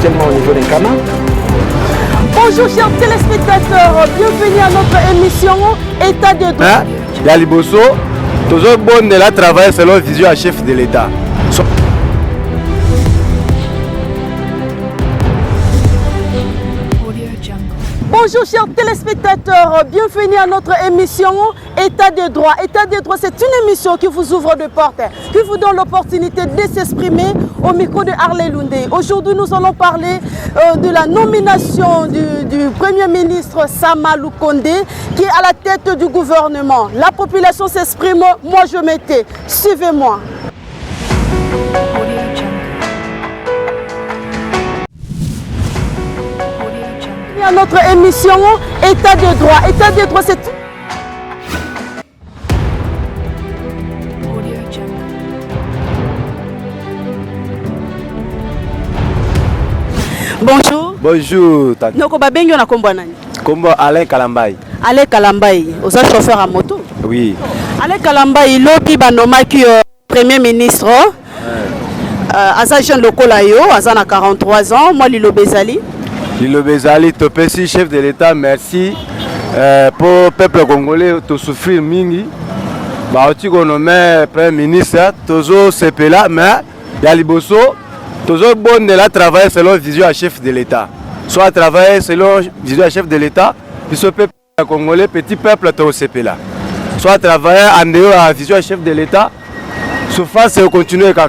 actuellement au niveau des canaux. Bonjour chers téléspectateurs, bienvenue à notre émission État de droit. Yaliboso, toujours bon de la travail selon vision à chef de l'État. Bonjour chers téléspectateurs, bienvenue à notre émission État de droit. État de droit, c'est une émission qui vous ouvre des portes, qui vous donne l'opportunité de s'exprimer au micro de Harley Loundé. Aujourd'hui, nous allons parler de la nomination du Premier ministre Sama Lukonde qui est à la tête du gouvernement. La population s'exprime, moi je m'étais. Suivez-moi. À notre émission État de droit. État de droit, c'est... Bonjour. Bonjour. Noko babengi na kombo nani? Kombo Alain Kalambai. Alain Kalambai, vous êtes chauffeur à moto? Oui. Alain Kalambai, lobi banomaki Premier ministre. Aza jeune lokola yo, aza na 43 ans, moi Lilo Bezali. Lilo Bezali, Topesi, chef de l'État, merci. Pour le peuple congolais, tu souffrir mingi. Tu nommé Premier ministre, toujours c'est là, mais Yaliboso, toujours bon de la travail selon vision à chef de l'État. Soit travailler selon vision à chef de l'État, puis ce peuple congolais, petit peuple, tu es là. Soit travailler en dehors à la vision à chef de l'État, souffrance c'est continuer comme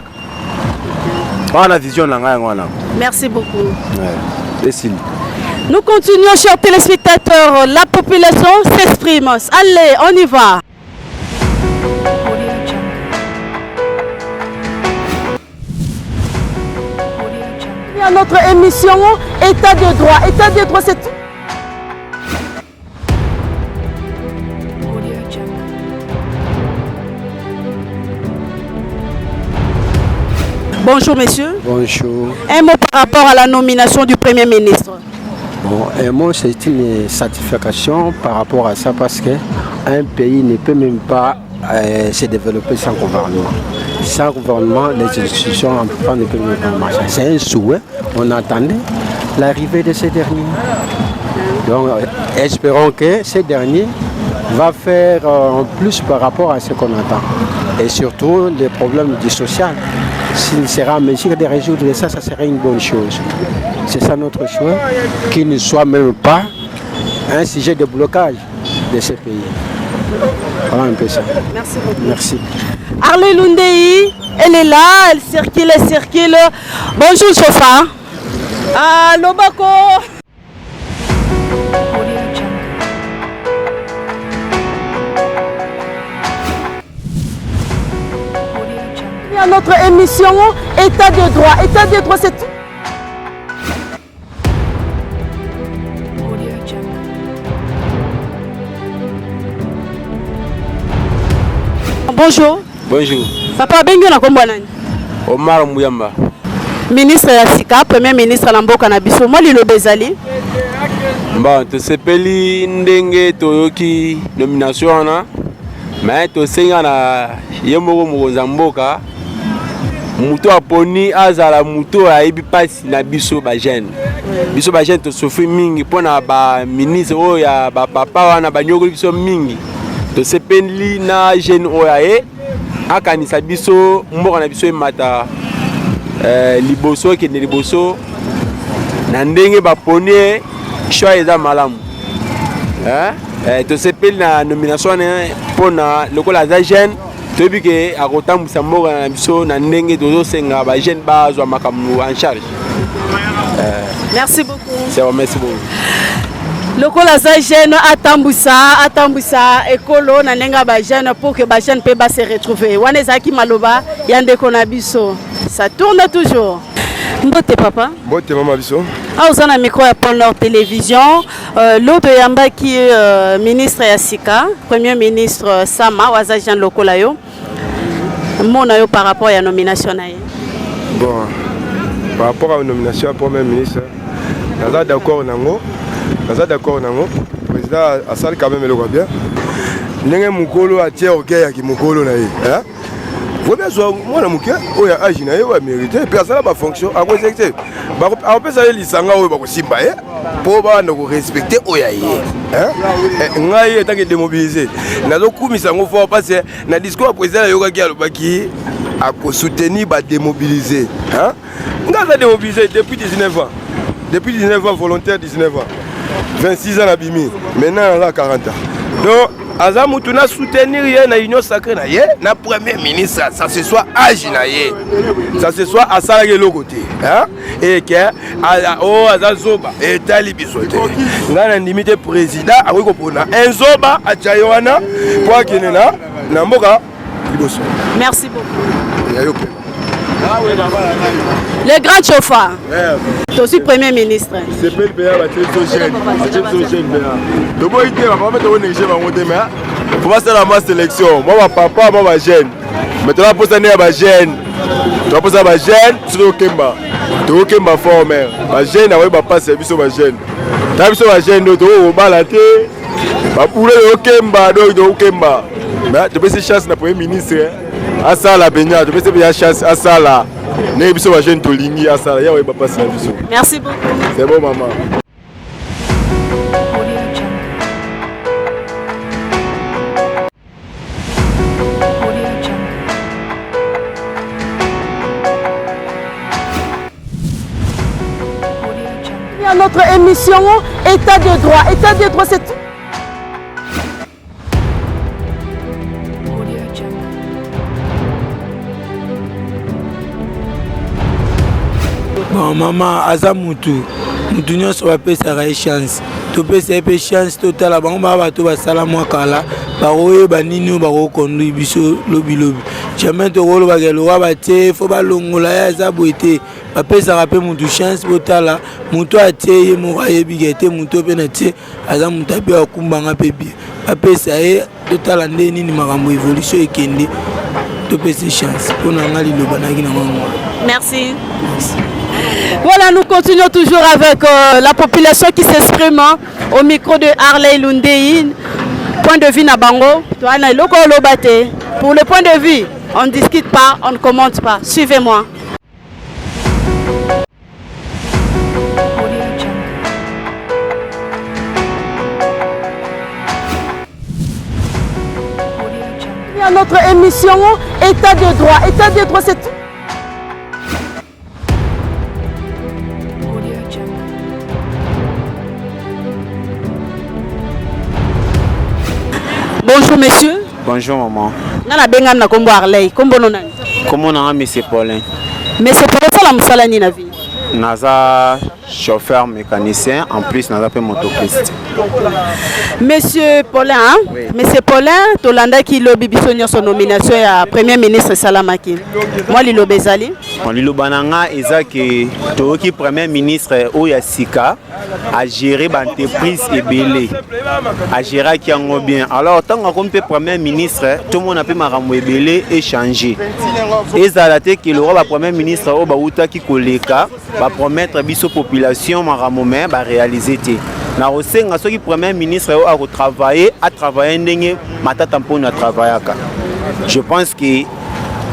on a vision. Merci beaucoup. Ouais. Nous continuons, chers téléspectateurs. La population s'exprime. Allez, on y va. À notre émission État de droit. État de droit, c'est... Bonjour messieurs. Bonjour. Un mot par rapport à la nomination du Premier ministre. Bon, un mot, c'est une satisfaction par rapport à ça parce qu'un pays ne peut même pas se développer sans gouvernement. Sans gouvernement, les institutions en France ne peuvent pas marcher. C'est un souhait. On attendait l'arrivée de ces derniers. Donc, espérons que ces derniers va faire plus par rapport à ce qu'on attend. Et surtout, les problèmes du social. S'il sera en mesure de résoudre ça, ça serait une bonne chose. C'est ça notre choix, qu'il ne soit même pas un sujet de blocage de ce pays. Voilà un peu ça. Merci beaucoup. Merci. Harley Loundé, elle est là, elle circule, elle circule. Bonjour chauffeur. Ah, Lobako. À notre émission État de droit. État de droit, c'est... Bonjour. Bonjour. Papa Bengo na kombo nani? Omar Muyamba. Ministre ya Sika, Premier ministre na mboka na biso, moi Lilo Bezali. Bon, to sepeli ndenge toyoki nomination na. Mais to senga na yemoko mokonza mboka. Muto aponi azala muto ayebi pasi na biso ba jeune. Biso ba jeune to souffrir mingi pona ba ministre oya ba papa wana ba nyokoli biso mingi. To sepeli na jeune oya akanisa biso mboka na biso emata liboso ke ne liboso na ndenge ba poni choix eza malamu. To sepeli na nomination pona lokola za jeune tobi ke akotambusa mboka na biso na ndenge tozosenga ba jeune bazwa makambo en charge. Merci beaucoup. C'est vrai, merci beaucoup. Lokola za jeune atambusa ekolo na ndenge ba jeune pour que ba jeune peut se retrouver. Wana ezaki maloba ya ndeko na biso. Ça tourne toujours. Mbote papa. Mbote mama biso. Ah, vous avez un micro à Pôle Nord Télévision. L'autre Yamba qui est ministre Yassika, Premier ministre Sama, Wazajan Lokolayo. Mon ayo par rapport à la nomination. Bon, par rapport à la nomination du Premier ministre, nous sommes d'accord. Le président a salé quand même le bien. Nous avons un mukolo à tiers au Kaya qui mukolo na Faut bien soit moi na muke o ya agi na ye wa mérité puis ça la fonction à cause que ba peut ça lisanga o ba ko simba ye po ba na ko respecter o ya ye hein ngai tant que démobiliser na zo kumisa ngo fort parce na discours président yoka ki alobaki a ko soutenir ba démobiliser hein ngaza démobiliser depuis 19 ans depuis 19 ans volontaire 19 ans 26 ans à Bimi maintenant là 40 ans donc Azamu tu n'as soutenir rien na union sacrée na ye na premier ministre ça se soit agi na ye ça se soit à ça le côté hein et que oh azazoba et tali bisote ngana limite président a ko pona enzoba a chayoana pour kenena na mboka liboso. Merci beaucoup. Le grand chauffeur. Tu es aussi premier ministre. C'est pas le pays à faut pas faire la masse sélection. Moi, ma papa, moi, ma jeune. Maintenant, pour ça, ma jeune. Tu vas poser ma jeune, tu vas au Kemba. Tu vas au Kemba fort, mère. Ma jeune, elle va pas servir sur ma jeune. Tu vas sur ma jeune, tu vas au Balaté. Ma poule au Kemba, donc au Kemba. Mais tu peux essayer chance na premier ministre. À ça, la baignade. Tu peux essayer chance à ça, là. Ne pas ma jeune, tu lignes à ça. Il va pas servir. Merci beaucoup. C'est bon, maman. Notre émission État de droit. État de droit, c'est bon maman aza mutu nyonso bapesaka ye chance topesa ye mpe chance totala bango baa bato basala mwa kala bakoyeba nini oyo bakokondui biso lobilobi jamais tokolobaka eloko batie fo balongola ye aza boye te bapesaka mpe mutu chance botala mutu atie ye moko ayebika ete mutu mpe na tie aza mutu abe akumbanga mpe bie bapesa ye totala nde nini makambo évolution ekende topesa chance mpona nga liloba naki na mwa. Merci. Voilà, nous continuons toujours avec la population qui s'exprime au micro de Harley Lundein. Point de vue Nabango. Pour le point de vue, on ne discute pas, on ne commente pas. Suivez-moi. Notre émission État de droit. État de droit, c'est... Bonjour monsieur. Bonjour maman. Nana benga na kombo Harley. Kombo nonani? Comment on a mis ces Paulin? Mais c'est pour ça la musala ni na vie. Naza chauffeur mécanicien, en plus naza pe motociste. Monsieur Paulin, hein? Oui. Monsieur Paulin, Tolanda qui lobby biso son nomination à Premier ministre Salamaki. Moi li lobezali. Mon lilo bananga ezaki toki Premier ministre Oya Sika a géré l'entreprise ebele. A géré qui en bien. Alors tant qu'on peut Premier ministre, tout le monde a pu makambo ebele échanger. Ezalate que le roi Premier ministre o ba uta ki koleka va promettre biso population maramome va réaliser té. Na osenga soki Premier ministre a travailler ndenge matata mpona travaillaka. Je pense que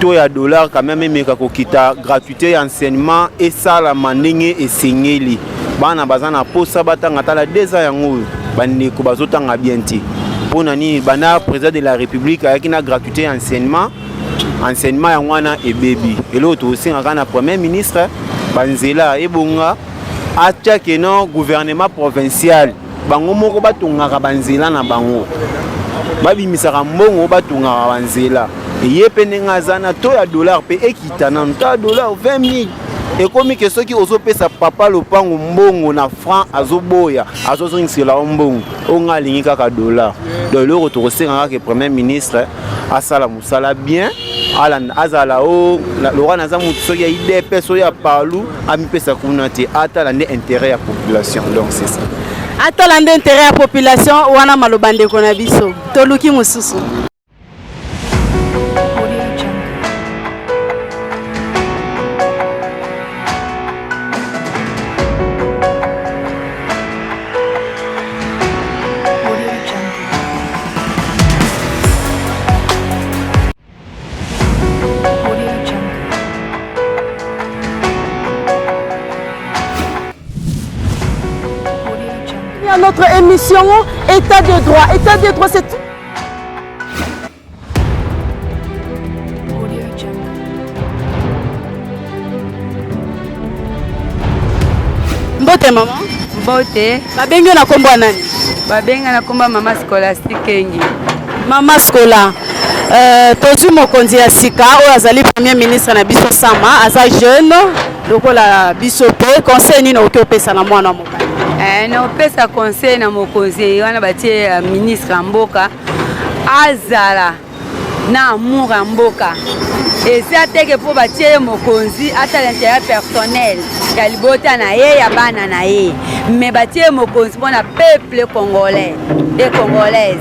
tout ya dollar quand même mais kakokita gratuité enseignement et ça la mandenge et singeli. Bana bazana posa batanga tala 2 ans yango bandeko bazotanga bien ti. Pona ni bana président de la République ayaki na gratuité enseignement yangwana et baby. Et l'autre aussi na Premier ministre banzela ebonga atia que non gouvernement provincial bango moko batongaka banzela na bango babimisaka mbongo batongaka banzela ye pe ndenge aza na to ya dollar pe ekitana to ya dollar 20 000 ekomi ke soki ozopesa papa lopango mbongo na franc azoboya azozongisela mbongo onga alingi kaka dollar donc loko tokosengaka ke Premier ministre asala musala bien azala o lora naza mutu soki ya IDP soki ya palu amipesa kuna te atala nde intérêt ya population donc c'est ça atala nde intérêt ya population wana maloba ndeko na biso toluki mosusu. notre émission État de droit. État de droit, c'est... Mbote maman. Mbote. Babengi na kombo nani? Babenga na kombo Mama Scholastique Kengi. Mama Scola. Tozu mokonzi ya sika oyo azali premier ministre na biso Sama, aza jeune lokola biso pe conseil nini okopesa na mwana mobali. Na opesa conseil na mokonzi wana batie ministre ya mboka azala na amour ya mboka. Eza teke po batie mokonzi ata l'intérêt personnel ya libota na ye ya bana na ye. Mais batie mokonzi mpona peuple congolais et congolaise.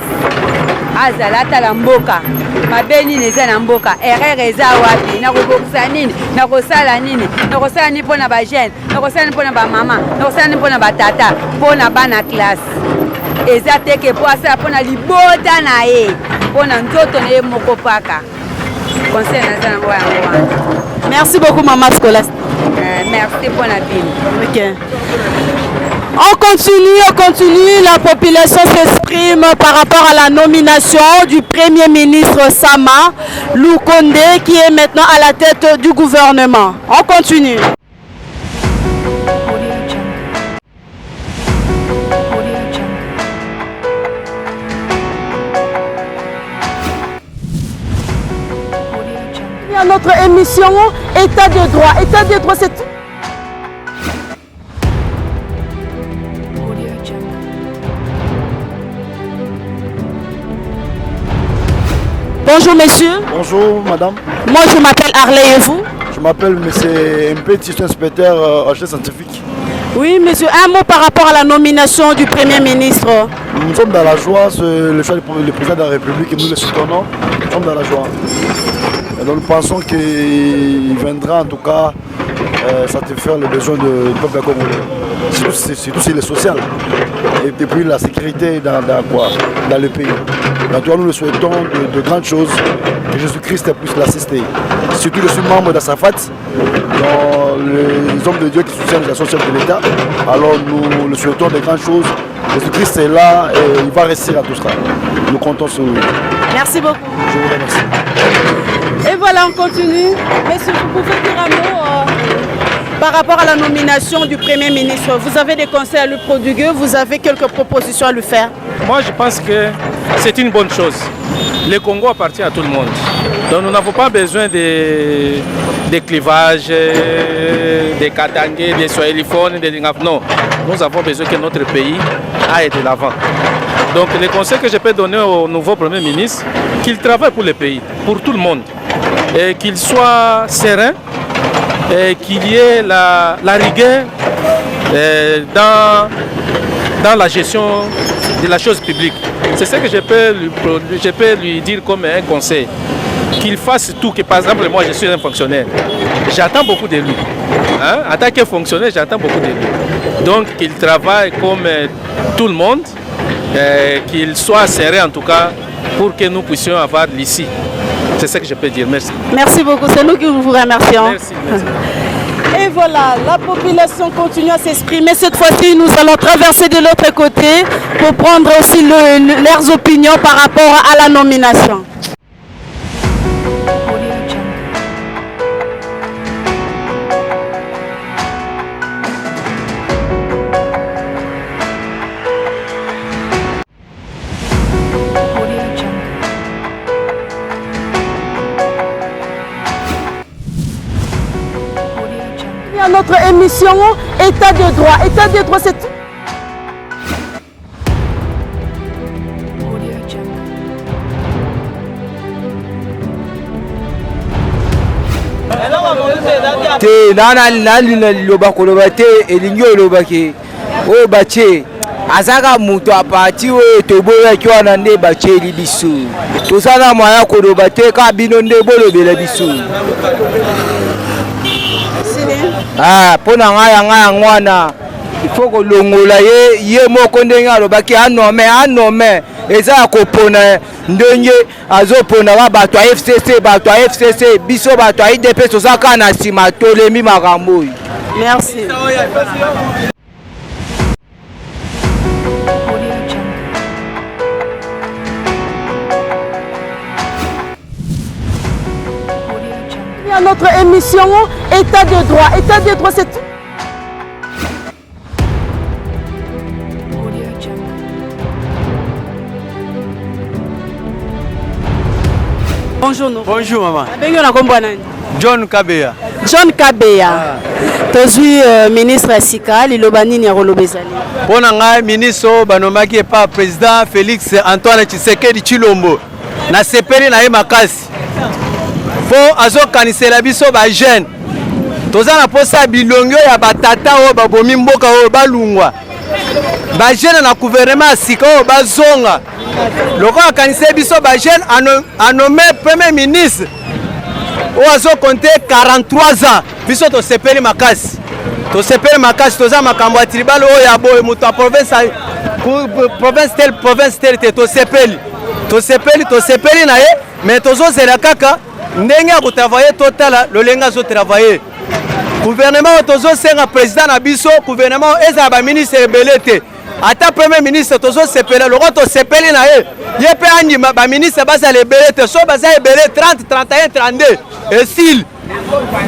Azala ata la mboka. Mabeni neza na mboka. Erreur eza wapi? Nakobokisa nini? Nakosala nini? Nakosala nini mpona ba jeune? Nakosala nini mpona ba mama? Nakosala nini mpona ba tata? Mpona bana classe. Eza teke po asala mpona libota na ye. Mpona nzoto na ye moko paka. Conseil na zango yango wana. Merci beaucoup Mama Scholastique. Merci pour la ville. Ok. On continue, la population s'exprime par rapport à la nomination du Premier ministre Sama Lukonde qui est maintenant à la tête du gouvernement. On continue. À notre émission État de droit. État de droit, c'est... Bonjour messieurs. Bonjour madame. Moi je m'appelle Arley et vous? Je m'appelle monsieur MP, inspecteur en recherche scientifique. Oui monsieur, un mot par rapport à la nomination du Premier ministre. Nous sommes dans la joie, c'est le choix du président de la République et nous le soutenons. Nous sommes dans la joie. Et donc nous pensons qu'il viendra en tout cas satisfaire les besoins du peuple congolais. Surtout c'est le social. Et puis la sécurité dans le pays. Donc nous le souhaitons de grandes choses. Que Jésus-Christ puisse l'assister. Surtout je suis membre d'Assafat, les hommes de Dieu qui soutiennent les associations de l'État. Alors nous le souhaitons de grandes choses. Jésus-Christ est là et il va réussir à tout cela. Nous comptons sur lui. Merci beaucoup. Je vous remercie. Et voilà, on continue. Monsieur, vous pouvez dire un mot par rapport à la nomination du Premier ministre. Vous avez des conseils à lui prodiguer, vous avez quelques propositions à lui faire? Moi, je pense que c'est une bonne chose. Le Congo appartient à tout le monde. Donc nous n'avons pas besoin des clivages, des katangais, des soéliphones, des lingaf. Non, nous avons besoin que notre pays aille de l'avant. Donc le conseil que je peux donner au nouveau Premier ministre, qu'il travaille pour le pays, pour tout le monde. Et qu'il soit serein, et qu'il y ait la rigueur dans la gestion de la chose publique. C'est ce que je peux lui dire comme un conseil. Qu'il fasse tout, que par exemple moi je suis un fonctionnaire. J'attends beaucoup de lui. En tant que fonctionnaire, j'attends beaucoup de lui. Donc qu'il travaille comme tout le monde, qu'il soit serré en tout cas pour que nous puissions avoir l'ici. C'est ce que je peux dire. Merci. Merci beaucoup. C'est nous qui vous remercions. Merci. Merci. Et voilà, la population continue à s'exprimer. Cette fois-ci, nous allons traverser de l'autre côté pour prendre aussi leurs opinions par rapport à la nomination. À notre émission État de droit. État de droit, c'est... te nana liloba koloba te elingi olobaki oyo batie azaka moto apati oyo toboyaki wana nde batieli biso tosala mwaya koloba te ka bino nde bolobela biso mpo na ngai yango wana ifo kolongola ye moko ndenge alobaki anome eza ya kopona ndenge azoponaka bato ya FCC biso bato ya IDP toza kaka na nsima tolemi makambo oyo. Merci. notre émission État de droit. État de droit, c'est... Bonjour. Bonjour maman. John Kabeya. John Kabeya. Tozui ministre Sika Lilobani Nyarolobezali. Pona ngai ministre banomaki pa président Félix Antoine Tshisekedi Tshilombo. Na sepeli na ye makasi. Po azo kanisela biso ba jeune. Toza na posa bilongo ya batata o babomi mboka o balungwa. Ba jeune na gouvernement Sika o bazonga. Loko akanise biso ba jeune a nommé premier ministre. Oazo compter 43 ans. Biso to sepeli makasi. To sepeli makasi toza makambo ya tribal o ya boye muto a province tel te to sepeli. To sepeli na ye mais tozo zela kaka ndenge ya ko travailler total lo lenga zo travailler. Gouvernement tozo senga président na biso gouvernement eza ba ministre belete. Ata premier ministre tozo sepela lo to sepeli na ye. Ye pe andima ba ministre basa le belete so basa belete 30 31 32 et s'il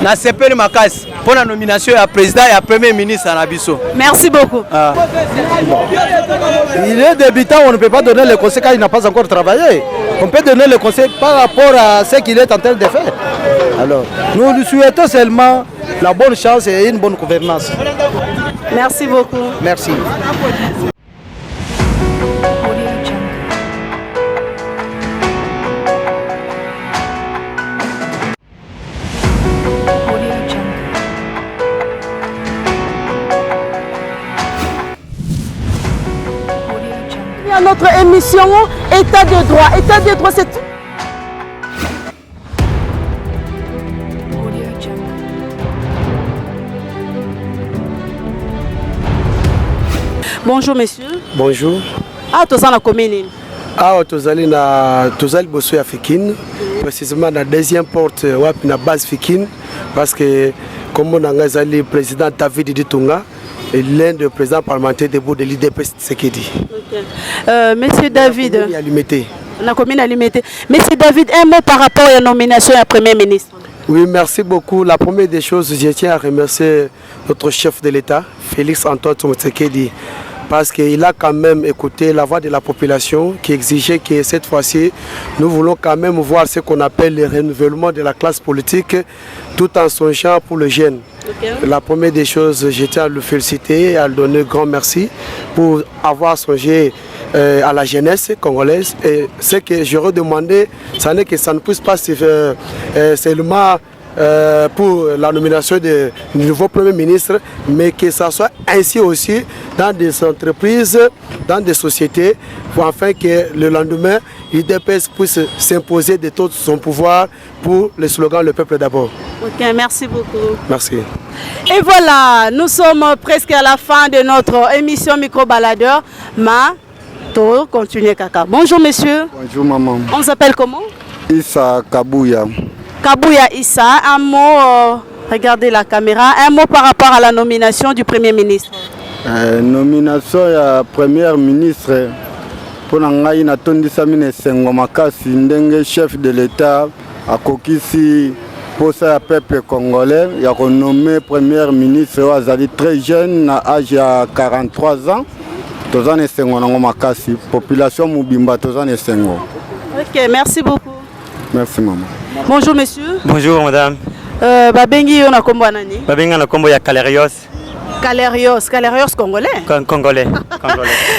na sepeli makasi pour la nomination ya président et premier ministre à Nabiso. Merci beaucoup. Il est débutant, on ne peut pas donner le conseil car il n'a pas encore travaillé. On peut donner le conseil par rapport à ce qu'il est en train de faire. Alors, nous lui souhaitons seulement la bonne chance et une bonne gouvernance. Merci beaucoup. Merci. Notre émission État de droit. État de droit, c'est... Bonjour monsieur. Bonjour. Ah, tu es dans la commune. Ah, tu es dans Bosso ya Fikine, précisément dans la deuxième porte de la base Fikine, parce que comme on a le président David Ditunga, et l'un des présidents parlementaires debout de l'IDP Tshisekedi. Monsieur David, la commune a limité. Monsieur David, un mot par rapport à la nomination à Premier ministre. Oui, merci beaucoup. La première des choses, je tiens à remercier notre chef de l'État, Félix Antoine Tshisekedi, parce qu'il a quand même écouté la voix de la population qui exigeait que cette fois-ci, nous voulons quand même voir ce qu'on appelle le renouvellement de la classe politique, tout en songeant pour le jeune. Okay. La première des choses, je tiens à le féliciter et à lui donner grand merci pour avoir songé à la jeunesse congolaise. Et ce que j'aurais demandé, ça n'est que ça ne puisse pas se faire seulement pour la nomination du nouveau Premier ministre, mais que ça soit ainsi aussi dans des entreprises, dans des sociétés, pour afin que le lendemain, l'IDPS puisse s'imposer de tout son pouvoir pour le slogan « Le peuple d'abord ». Ok, merci beaucoup. Merci. Et voilà, nous sommes presque à la fin de notre émission Micro-Baladeur. Continuez Kaka. Bonjour monsieur. Bonjour maman. On s'appelle comment? Issa Kabouya. Kabouya Issa, un mot, regardez la caméra, un mot par rapport à la nomination du Premier ministre. Nomination du Premier ministre, pour ngai na tondisa mine sengo makasi ndenge chef de l'État a kokisi posa ya peuple congolais, il a renommé Premier ministre Azali très jeune, à âge de 43 ans. Tozane sengo nango makasi, population mubimba tozane sengo. Ok, merci beaucoup. Merci maman. Bonjour monsieur. Bonjour madame. Babengi on a kombo nani? Babengi na kombo ya Calerios. Calerios congolais. Congolais.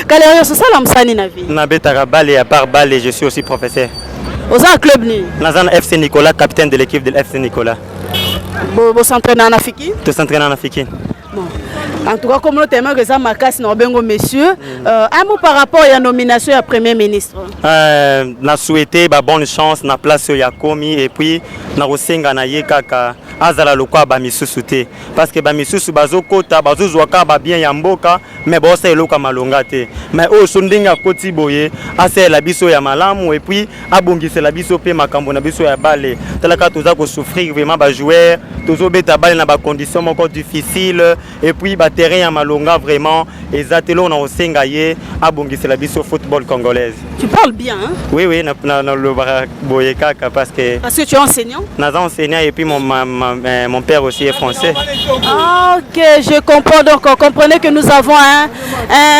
Calerios ça la msani na vie. Na betara balé à part balé, je suis aussi professeur. Aux un club ni. Nazan FC Nicolas, capitaine de l'équipe de FC Nicolas. Vous s'entraînez en Afrique? Tu s'entraînes en Afrique. Bon. En tout cas, comme nous avons que ça Makasi Nobengo monsieur, un mot par rapport à la nomination à Premier ministre. Na souhaité bonne chance na place ya komi et puis na rosenga na ye kaka azala lokwa ba misusu te parce que ba misusu bazokota bazozwaka ba bien ya mboka mais bosa eloka malonga te mais o sondinga koti boye asela biso ya malamu et puis abongisela biso pe makambo na biso ya bale talaka toza ko souffrir vraiment ba joueur tozo beta bale na ba conditions encore difficiles et puis ba terrain ya malonga vraiment ezatelo na osenga ye abongisela biso football congolaise. Tu parles bien, hein? Oui, oui, na le boyekaka parce que tu es enseignant? Naza enseignant et puis mon père aussi est français. Ah, ok, je comprends. Donc, comprenez que nous avons un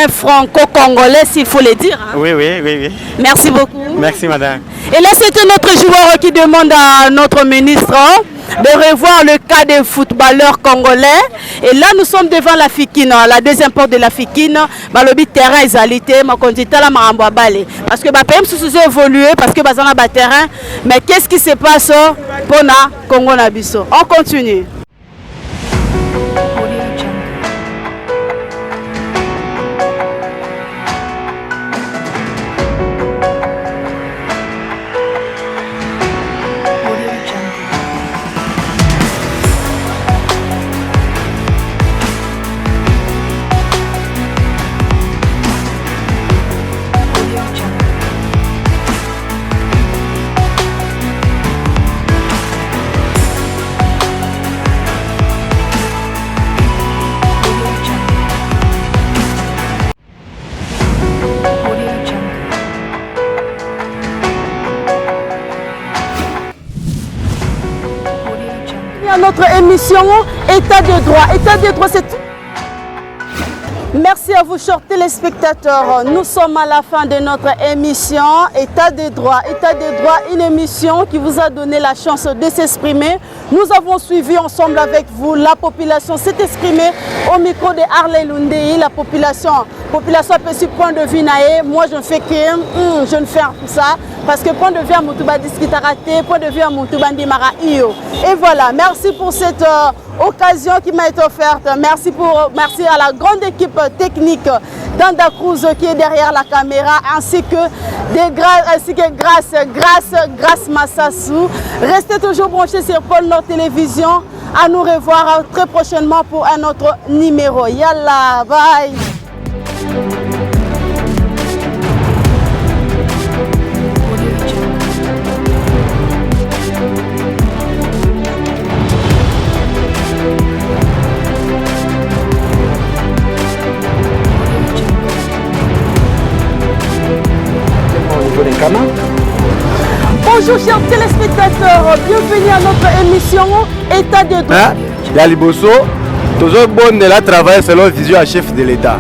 franco-congolais, s'il faut le dire. Hein? Oui, oui, oui, oui. Merci beaucoup. Merci, madame. Et là, c'était notre joueur qui demande à notre ministre de revoir le cas des footballeurs congolais. Et là, nous sommes devant la Fikine, la deuxième porte de la Fikine. Le terrain est alité, parce que les PM sous évolué, parce que les a terrain. Mais qu'est-ce qui se passe pour le Congo Nabiso? On continue. Notre émission État de droit. État de droit, c'est... Merci à vous, chers téléspectateurs. Nous sommes à la fin de notre émission État de droit. État de droit, une émission qui vous a donné la chance de s'exprimer. Nous avons suivi ensemble avec vous. La population s'est exprimée au micro de Harley Lundei. La population a perçu point de vue naé. Moi, je ne fais que je ne fais tout ça. Parce que point de vue à Moutouba discute raté, point de vue à Moutouba Ndimara Iyo. Et voilà, merci pour cette occasion qui m'a été offerte. Merci à la grande équipe technique d'Anda Cruz qui est derrière la caméra, ainsi que Grâce Massassou. Restez toujours branchés sur Pôle Nord Télévision. À nous revoir très prochainement pour un autre numéro. Yalla, bye. Bonjour chers téléspectateurs, bienvenue à notre émission État de droit. La Liboso, toujours bonne de la travail selon vision à chef de l'État.